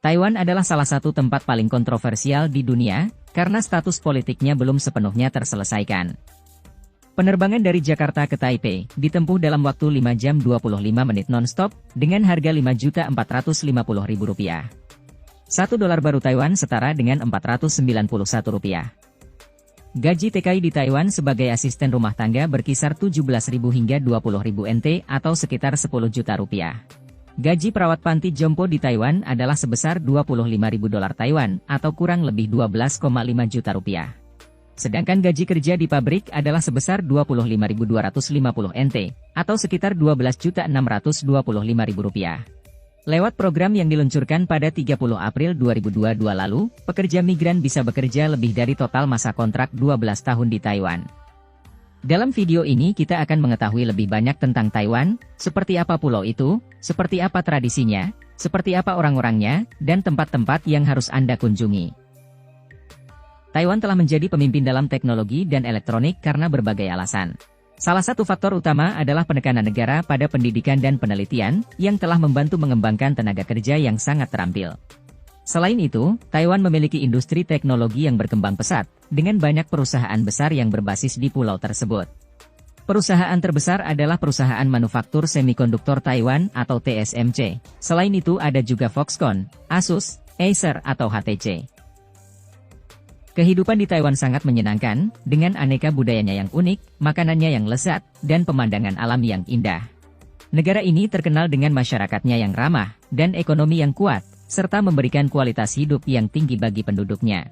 Taiwan adalah salah satu tempat paling kontroversial di dunia, karena status politiknya belum sepenuhnya terselesaikan. Penerbangan dari Jakarta ke Taipei ditempuh dalam waktu 5 jam 25 menit non-stop, dengan harga Rp5.450.000. $1 baru Taiwan setara dengan Rp491. Gaji TKI di Taiwan sebagai asisten rumah tangga berkisar 17.000 hingga 20.000 NT atau sekitar 10 juta rupiah. Gaji perawat panti jompo di Taiwan adalah sebesar $25.000 Taiwan atau kurang lebih 12,5 juta rupiah. Sedangkan gaji kerja di pabrik adalah sebesar 25.250 NT atau sekitar 12.625.000 rupiah. Lewat program yang diluncurkan pada 30 April 2022 lalu, pekerja migran bisa bekerja lebih dari total masa kontrak 12 tahun di Taiwan. Dalam video ini kita akan mengetahui lebih banyak tentang Taiwan, seperti apa pulau itu, seperti apa tradisinya, seperti apa orang-orangnya, dan tempat-tempat yang harus Anda kunjungi. Taiwan telah menjadi pemimpin dalam teknologi dan elektronik karena berbagai alasan. Salah satu faktor utama adalah penekanan negara pada pendidikan dan penelitian, yang telah membantu mengembangkan tenaga kerja yang sangat terampil. Selain itu, Taiwan memiliki industri teknologi yang berkembang pesat, dengan banyak perusahaan besar yang berbasis di pulau tersebut. Perusahaan terbesar adalah perusahaan manufaktur semikonduktor Taiwan atau TSMC. Selain itu ada juga Foxconn, Asus, Acer atau HTC. Kehidupan di Taiwan sangat menyenangkan, dengan aneka budayanya yang unik, makanannya yang lezat, dan pemandangan alam yang indah. Negara ini terkenal dengan masyarakatnya yang ramah, dan ekonomi yang kuat, serta memberikan kualitas hidup yang tinggi bagi penduduknya.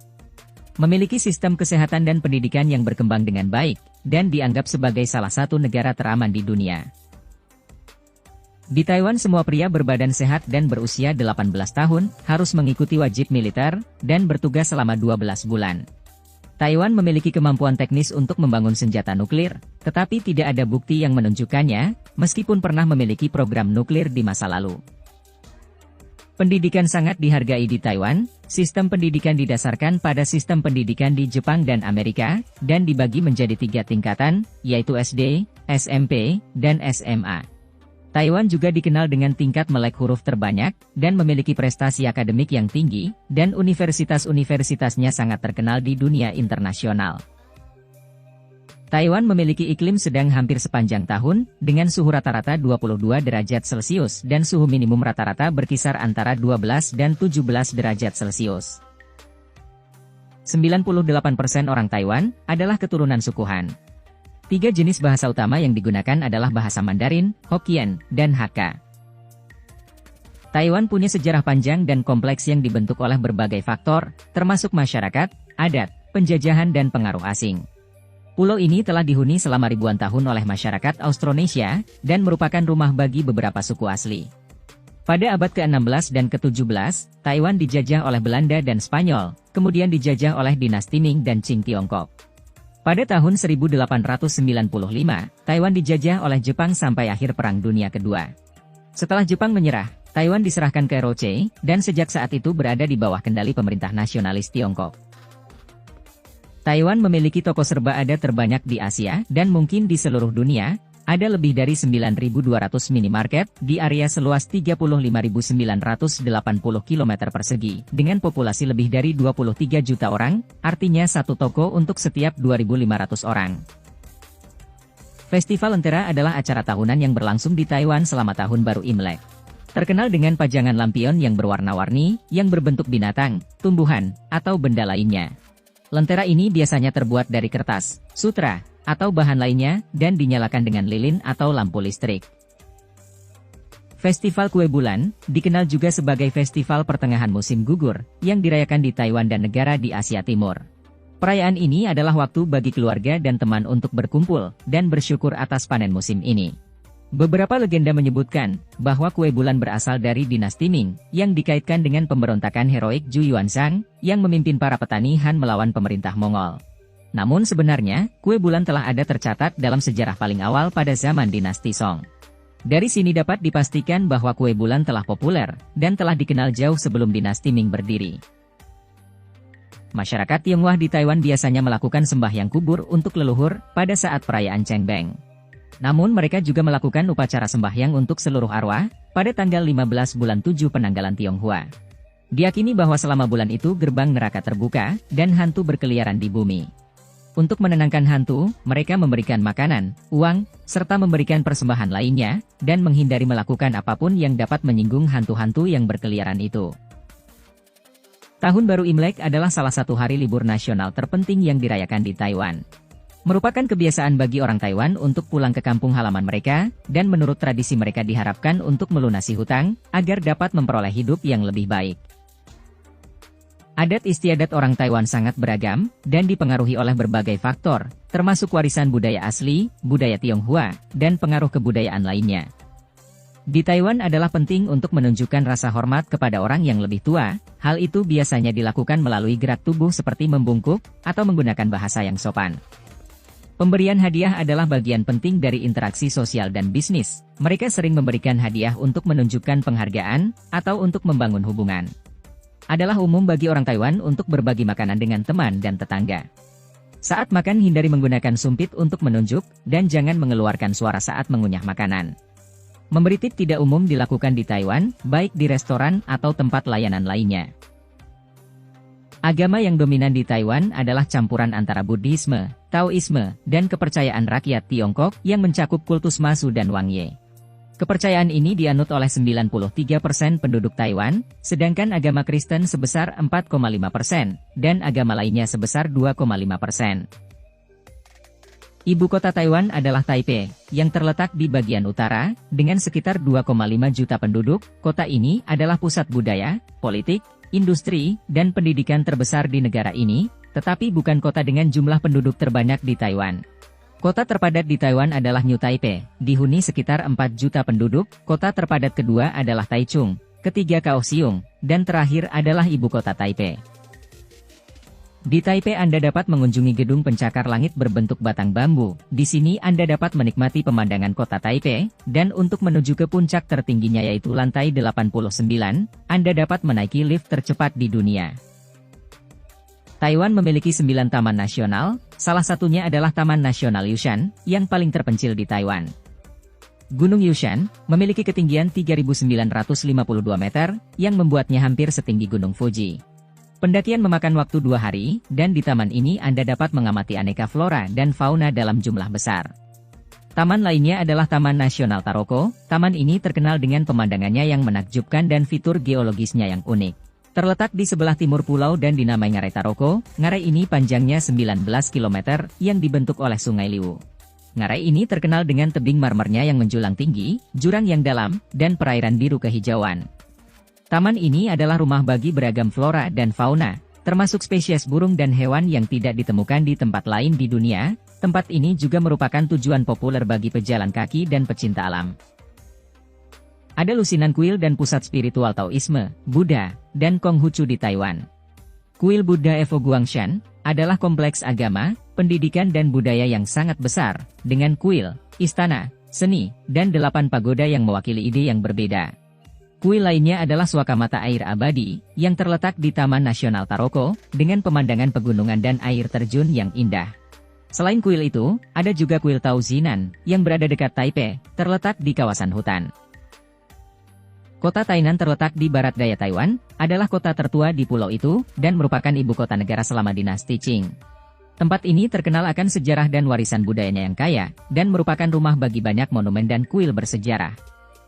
Memiliki sistem kesehatan dan pendidikan yang berkembang dengan baik, dan dianggap sebagai salah satu negara teraman di dunia. Di Taiwan semua pria berbadan sehat dan berusia 18 tahun, harus mengikuti wajib militer, dan bertugas selama 12 bulan. Taiwan memiliki kemampuan teknis untuk membangun senjata nuklir, tetapi tidak ada bukti yang menunjukkannya, meskipun pernah memiliki program nuklir di masa lalu. Pendidikan sangat dihargai di Taiwan, sistem pendidikan didasarkan pada sistem pendidikan di Jepang dan Amerika, dan dibagi menjadi 3 tingkatan, yaitu SD, SMP, dan SMA. Taiwan juga dikenal dengan tingkat melek huruf terbanyak, dan memiliki prestasi akademik yang tinggi, dan universitas-universitasnya sangat terkenal di dunia internasional. Taiwan memiliki iklim sedang hampir sepanjang tahun, dengan suhu rata-rata 22 derajat Celcius dan suhu minimum rata-rata berkisar antara 12 dan 17 derajat Celcius. 98% orang Taiwan adalah keturunan suku Han. 3 jenis bahasa utama yang digunakan adalah bahasa Mandarin, Hokkien, dan Hakka. Taiwan punya sejarah panjang dan kompleks yang dibentuk oleh berbagai faktor, termasuk masyarakat, adat, penjajahan dan pengaruh asing. Pulau ini telah dihuni selama ribuan tahun oleh masyarakat Austronesia, dan merupakan rumah bagi beberapa suku asli. Pada abad ke-16 dan ke-17, Taiwan dijajah oleh Belanda dan Spanyol, kemudian dijajah oleh dinasti Ming dan Qing Tiongkok. Pada tahun 1895, Taiwan dijajah oleh Jepang sampai akhir Perang Dunia Kedua. Setelah Jepang menyerah, Taiwan diserahkan ke ROC, dan sejak saat itu berada di bawah kendali pemerintah nasionalis Tiongkok. Taiwan memiliki toko serba ada terbanyak di Asia, dan mungkin di seluruh dunia. Ada lebih dari 9.200 minimarket, di area seluas 35.980 km persegi, dengan populasi lebih dari 23 juta orang, artinya satu toko untuk setiap 2.500 orang. Festival Lentera adalah acara tahunan yang berlangsung di Taiwan selama Tahun Baru Imlek. Terkenal dengan pajangan lampion yang berwarna-warni, yang berbentuk binatang, tumbuhan, atau benda lainnya. Lentera ini biasanya terbuat dari kertas, sutra, atau bahan lainnya, dan dinyalakan dengan lilin atau lampu listrik. Festival Kue Bulan, dikenal juga sebagai Festival Pertengahan Musim Gugur, yang dirayakan di Taiwan dan negara di Asia Timur. Perayaan ini adalah waktu bagi keluarga dan teman untuk berkumpul, dan bersyukur atas panen musim ini. Beberapa legenda menyebutkan, bahwa Kue Bulan berasal dari dinasti Ming, yang dikaitkan dengan pemberontakan heroik Zhu Yuanzhang, yang memimpin para petani Han melawan pemerintah Mongol. Namun sebenarnya, Kue Bulan telah ada tercatat dalam sejarah paling awal pada zaman dinasti Song. Dari sini dapat dipastikan bahwa Kue Bulan telah populer, dan telah dikenal jauh sebelum dinasti Ming berdiri. Masyarakat Tionghoa di Taiwan biasanya melakukan sembahyang kubur untuk leluhur, pada saat perayaan Cheng Beng. Namun mereka juga melakukan upacara sembahyang untuk seluruh arwah, pada tanggal 15 bulan 7 penanggalan Tionghoa. Diakini bahwa selama bulan itu gerbang neraka terbuka, dan hantu berkeliaran di bumi. Untuk menenangkan hantu, mereka memberikan makanan, uang, serta memberikan persembahan lainnya, dan menghindari melakukan apapun yang dapat menyinggung hantu-hantu yang berkeliaran itu. Tahun Baru Imlek adalah salah satu hari libur nasional terpenting yang dirayakan di Taiwan. Merupakan kebiasaan bagi orang Taiwan untuk pulang ke kampung halaman mereka, dan menurut tradisi mereka diharapkan untuk melunasi hutang, agar dapat memperoleh hidup yang lebih baik. Adat istiadat orang Taiwan sangat beragam, dan dipengaruhi oleh berbagai faktor, termasuk warisan budaya asli, budaya Tionghoa, dan pengaruh kebudayaan lainnya. Di Taiwan adalah penting untuk menunjukkan rasa hormat kepada orang yang lebih tua, hal itu biasanya dilakukan melalui gerak tubuh seperti membungkuk, atau menggunakan bahasa yang sopan. Pemberian hadiah adalah bagian penting dari interaksi sosial dan bisnis. Mereka sering memberikan hadiah untuk menunjukkan penghargaan, atau untuk membangun hubungan. Adalah umum bagi orang Taiwan untuk berbagi makanan dengan teman dan tetangga. Saat makan hindari menggunakan sumpit untuk menunjuk, dan jangan mengeluarkan suara saat mengunyah makanan. Memberi tip tidak umum dilakukan di Taiwan, baik di restoran atau tempat layanan lainnya. Agama yang dominan di Taiwan adalah campuran antara Buddhisme, Taoisme, dan kepercayaan rakyat Tiongkok yang mencakup kultus Masu dan Wangye. Kepercayaan ini dianut oleh 93% penduduk Taiwan, sedangkan agama Kristen sebesar 4,5%, dan agama lainnya sebesar 2,5%. Ibu kota Taiwan adalah Taipei, yang terletak di bagian utara, dengan sekitar 2,5 juta penduduk. Kota ini adalah pusat budaya, politik, industri, dan pendidikan terbesar di negara ini, tetapi bukan kota dengan jumlah penduduk terbanyak di Taiwan. Kota terpadat di Taiwan adalah New Taipei, dihuni sekitar 4 juta penduduk. Kota terpadat kedua adalah Taichung, ketiga Kaohsiung, dan terakhir adalah ibu kota Taipei. Di Taipei Anda dapat mengunjungi gedung pencakar langit berbentuk batang bambu. Di sini Anda dapat menikmati pemandangan kota Taipei, dan untuk menuju ke puncak tertingginya yaitu lantai 89, Anda dapat menaiki lift tercepat di dunia. Taiwan memiliki 9 taman nasional, salah satunya adalah Taman Nasional Yushan, yang paling terpencil di Taiwan. Gunung Yushan memiliki ketinggian 3.952 meter, yang membuatnya hampir setinggi Gunung Fuji. Pendakian memakan waktu 2 hari, dan di taman ini Anda dapat mengamati aneka flora dan fauna dalam jumlah besar. Taman lainnya adalah Taman Nasional Taroko. Taman ini terkenal dengan pemandangannya yang menakjubkan dan fitur geologisnya yang unik. Terletak di sebelah timur pulau dan dinamai Ngarai Taroko. Ngarai ini panjangnya 19 km, yang dibentuk oleh Sungai Liwu. Ngarai ini terkenal dengan tebing marmernya yang menjulang tinggi, jurang yang dalam, dan perairan biru kehijauan. Taman ini adalah rumah bagi beragam flora dan fauna, termasuk spesies burung dan hewan yang tidak ditemukan di tempat lain di dunia. Tempat ini juga merupakan tujuan populer bagi pejalan kaki dan pecinta alam. Ada lusinan kuil dan pusat spiritual Taoisme, Buddha, dan Konghucu di Taiwan. Kuil Buddha Evo Guangshan adalah kompleks agama, pendidikan dan budaya yang sangat besar, dengan kuil, istana, seni, dan 8 pagoda yang mewakili ide yang berbeda. Kuil lainnya adalah suaka mata air abadi, yang terletak di Taman Nasional Taroko, dengan pemandangan pegunungan dan air terjun yang indah. Selain kuil itu, ada juga kuil Taozinan, yang berada dekat Taipei, terletak di kawasan hutan. Kota Tainan terletak di barat daya Taiwan, adalah kota tertua di pulau itu, dan merupakan ibu kota negara selama dinasti Qing. Tempat ini terkenal akan sejarah dan warisan budayanya yang kaya, dan merupakan rumah bagi banyak monumen dan kuil bersejarah.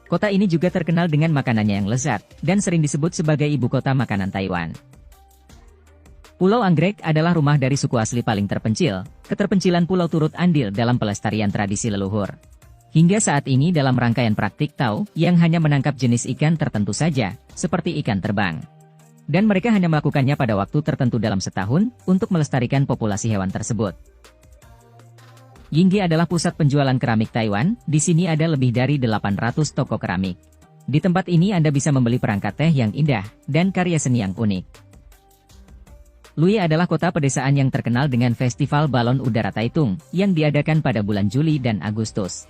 Kota ini juga terkenal dengan makanannya yang lezat, dan sering disebut sebagai ibu kota makanan Taiwan. Pulau Anggrek adalah rumah dari suku asli paling terpencil. Keterpencilan pulau turut andil dalam pelestarian tradisi leluhur. Hingga saat ini dalam rangkaian praktik Tao, yang hanya menangkap jenis ikan tertentu saja, seperti ikan terbang. Dan mereka hanya melakukannya pada waktu tertentu dalam setahun, untuk melestarikan populasi hewan tersebut. Yingge adalah pusat penjualan keramik Taiwan. Di sini ada lebih dari 800 toko keramik. Di tempat ini Anda bisa membeli perangkat teh yang indah, dan karya seni yang unik. Lui adalah kota pedesaan yang terkenal dengan festival balon udara Taitung, yang diadakan pada bulan Juli dan Agustus.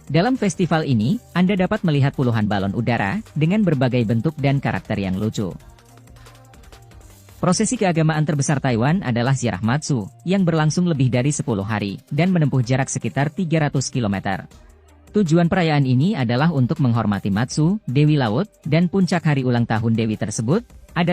Dalam festival ini, Anda dapat melihat puluhan balon udara, dengan berbagai bentuk dan karakter yang lucu. Prosesi keagamaan terbesar Taiwan adalah Ziarah Matsu, yang berlangsung lebih dari 10 hari, dan menempuh jarak sekitar 300 km. Tujuan perayaan ini adalah untuk menghormati Matsu, Dewi Laut, dan puncak hari ulang tahun Dewi tersebut adalah